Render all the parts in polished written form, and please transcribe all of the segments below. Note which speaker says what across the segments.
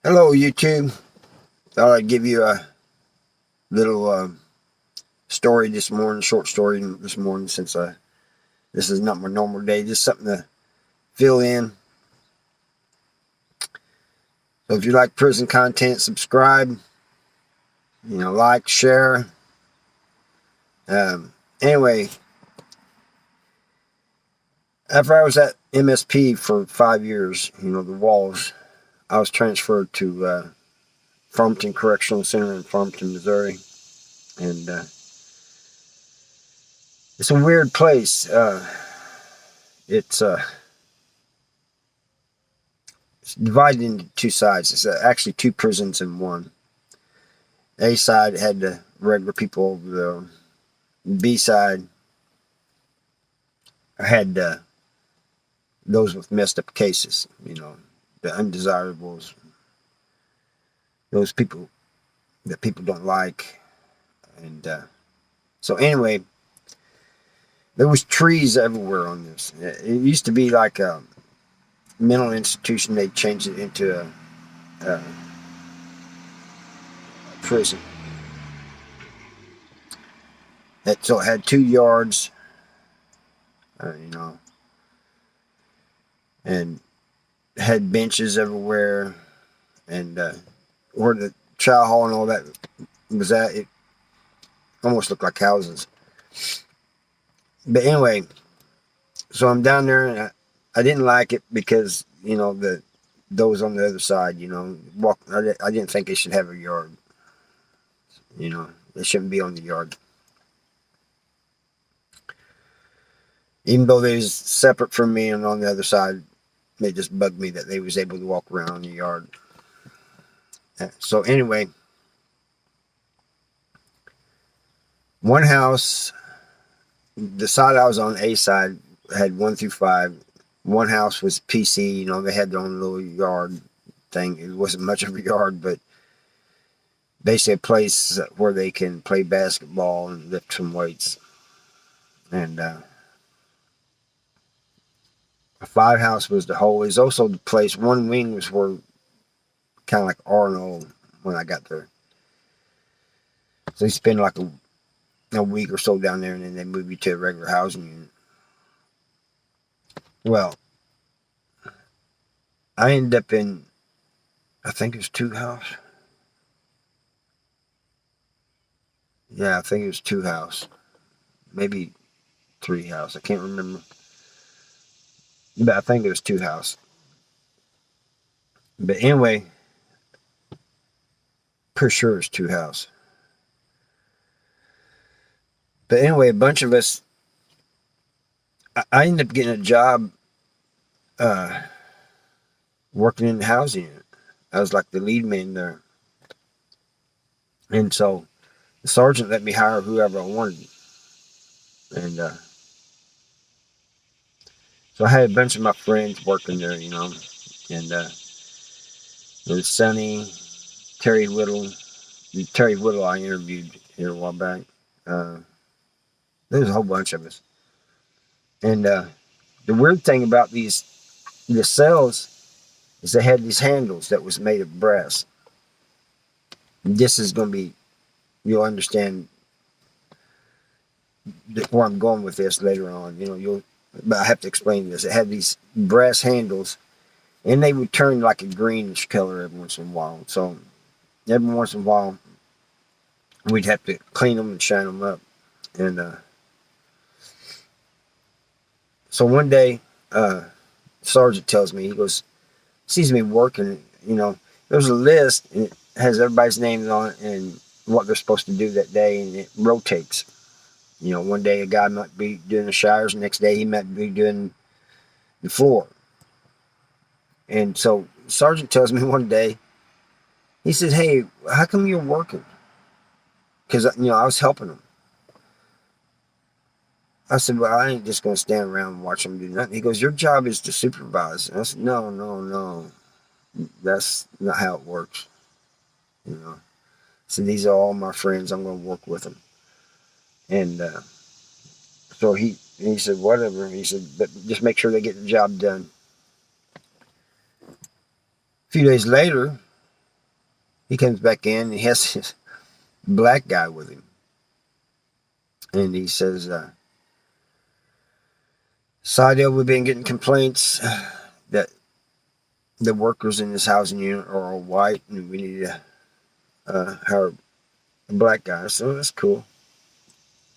Speaker 1: Hello, YouTube. Thought I'd give you a little story this morning, short story this morning, since this is not my normal day. Just something to fill in. So if you like prison content, subscribe. Like, share. Anyway, after I was at MSP for 5 years, the walls, I was transferred to Farmington Correctional Center in Farmington, Missouri, and it's a weird place. It's It's divided into two sides. It's actually two prisons in one. A side had the regular people. The B side had those with messed up cases. The undesirables. Those people that people don't like. And so anyway, there was trees everywhere on this. It used to be like a mental institution. They changed it into a prison. So it had 2 yards, and had benches everywhere, and where the chow hall and all that was at, it almost looked like houses. But anyway, so I'm down there, and I didn't like it because those on the other side, I didn't think they should have a yard. They shouldn't be on the yard. Even though they was separate from me and on the other side, it just bugged me that they was able to walk around the yard. So anyway, one house, the side I was on, A side, had 1 through 5. One house was PC, they had their own little yard thing. It wasn't much of a yard, but basically a place where they can play basketball and lift some weights. And a 5 house was the whole. It was also the place. One wing was where, kind of like Arnold, when I got there. So you spend like a week or so down there, and then they move you to a regular housing unit. Well, I ended up in, I think it was 2 house. Yeah, I think it was 2 house. Maybe 3 house. I can't remember. But I think it was 2 house. But anyway, pretty sure it was 2 house. But anyway, a bunch of us, I ended up getting a job working in the housing unit. I was like the lead man there. And so the sergeant let me hire whoever I wanted. And so I had a bunch of my friends working there, and there was Sonny, Terry Whittle. Terry Whittle I interviewed here a while back. There was a whole bunch of us. And the weird thing about the cells is they had these handles that was made of brass. This is going to be, you'll understand where I'm going with this later on. But I have to explain this. It had these brass handles, and they would turn like a greenish color every once in a while. So every once in a while, we'd have to clean them and shine them up. And so one day, Sergeant tells me, he goes, sees me working, there's a list, and it has everybody's names on it and what they're supposed to do that day, and it rotates. One day a guy might be doing the showers, the next day he might be doing the floor. And so Sergeant tells me one day, he says, "Hey, how come you're working?" Because, I was helping him. I said, "Well, I ain't just going to stand around and watch them do nothing." He goes, "Your job is to supervise." And I said, No. That's not how it works. So these are all my friends. I'm going to work with them. And so he said, "Whatever." He said, "But just make sure they get the job done." A few days later, He comes back in, and he has this black guy with him. And he says, Sidell, we've been getting complaints that the workers in this housing unit are all white, and we need to hire a black guy. So that's cool.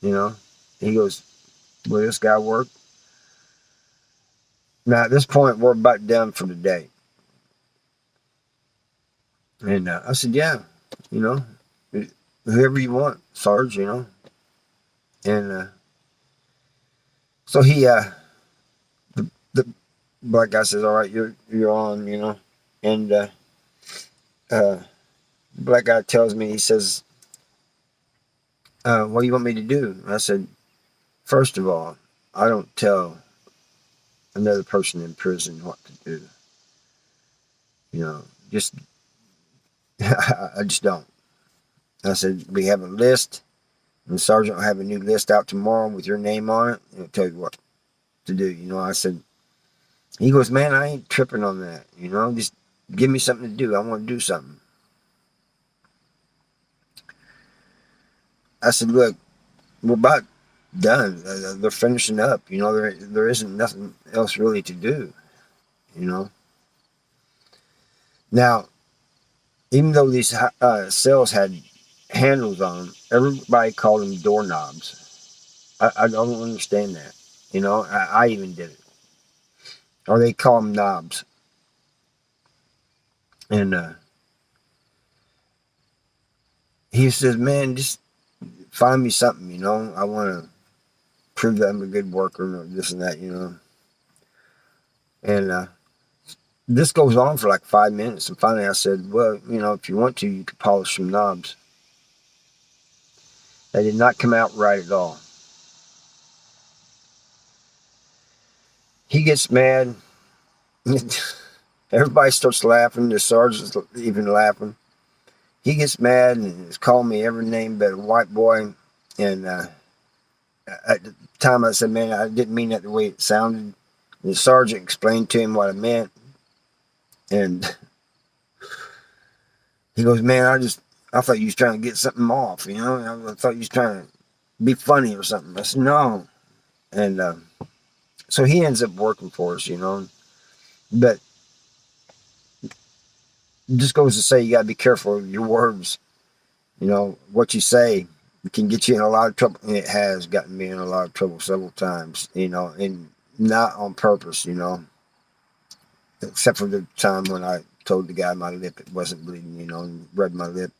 Speaker 1: He goes, will this guy work? Now, at this point, we're about done for the day. And I said, yeah, whoever you want, Sarge, And so the black guy says, all right, you're on, And the black guy tells me, he says, what do you want me to do? I said, first of all, I don't tell another person in prison what to do. Just I just don't. I said, we have a list, and the sergeant will have a new list out tomorrow with your name on it, and it'll tell you what to do. I said, he goes, man, I ain't tripping on that. Just give me something to do. I want to do something. I said, look, we're about done. They're finishing up. There isn't nothing else really to do. Now, even though these cells had handles on them, everybody called them doorknobs. I don't understand that. I even did it. Or they call them knobs. And he says, man, just find me something, I want to prove that I'm a good worker, or this and that, And this goes on for like 5 minutes. And finally I said, well, if you want to, you could polish some knobs. They did not come out right at all. He gets mad. Everybody starts laughing. The sergeant's even laughing. He gets mad and is calling me every name but a white boy. And at the time I said, man, I didn't mean that the way it sounded. And the sergeant explained to him what I meant. And he goes, man, I thought you was trying to get something off, I thought you was trying to be funny or something. I said, no. And so he ends up working for us, But just goes to say you got to be careful of your words. What you say can get you in a lot of trouble. And it has gotten me in a lot of trouble several times, and not on purpose, except for the time when I told the guy my lip it wasn't bleeding, and rubbed my lip.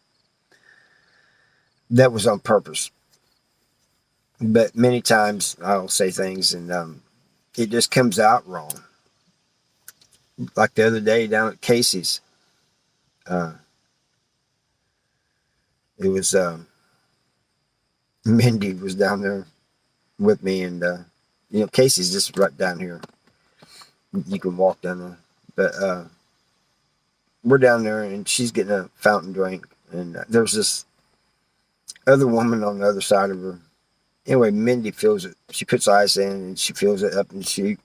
Speaker 1: That was on purpose. But many times I'll say things and it just comes out wrong. Like the other day down at Casey's. It was Mindy was down there with me, and Casey's just right down here. You can walk down there. But we're down there, and she's getting a fountain drink, and there's this other woman on the other side of her. Anyway, Mindy fills it. She puts ice in, and she fills it up, and she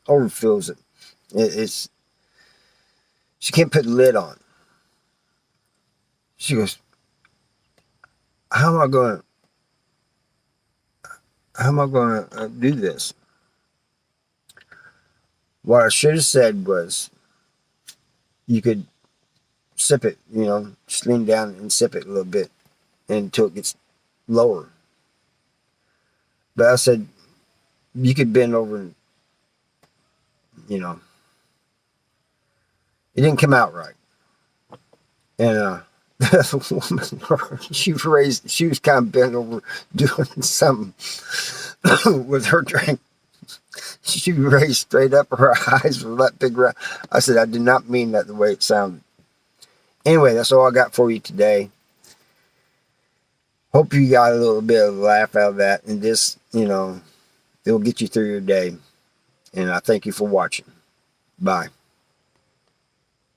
Speaker 1: overfills it. She can't put the lid on. She goes, how am I going to do this? What I should have said was, you could sip it, just lean down and sip it a little bit until it gets lower. But I said, you could bend over and, it didn't come out right. And the woman, she was kind of bent over doing something with her drink. She raised straight up, her eyes were that big round. I said, I did not mean that the way it sounded. Anyway, that's all I got for you today. Hope you got a little bit of a laugh out of that, and this, it'll get you through your day. And I thank you for watching. Bye.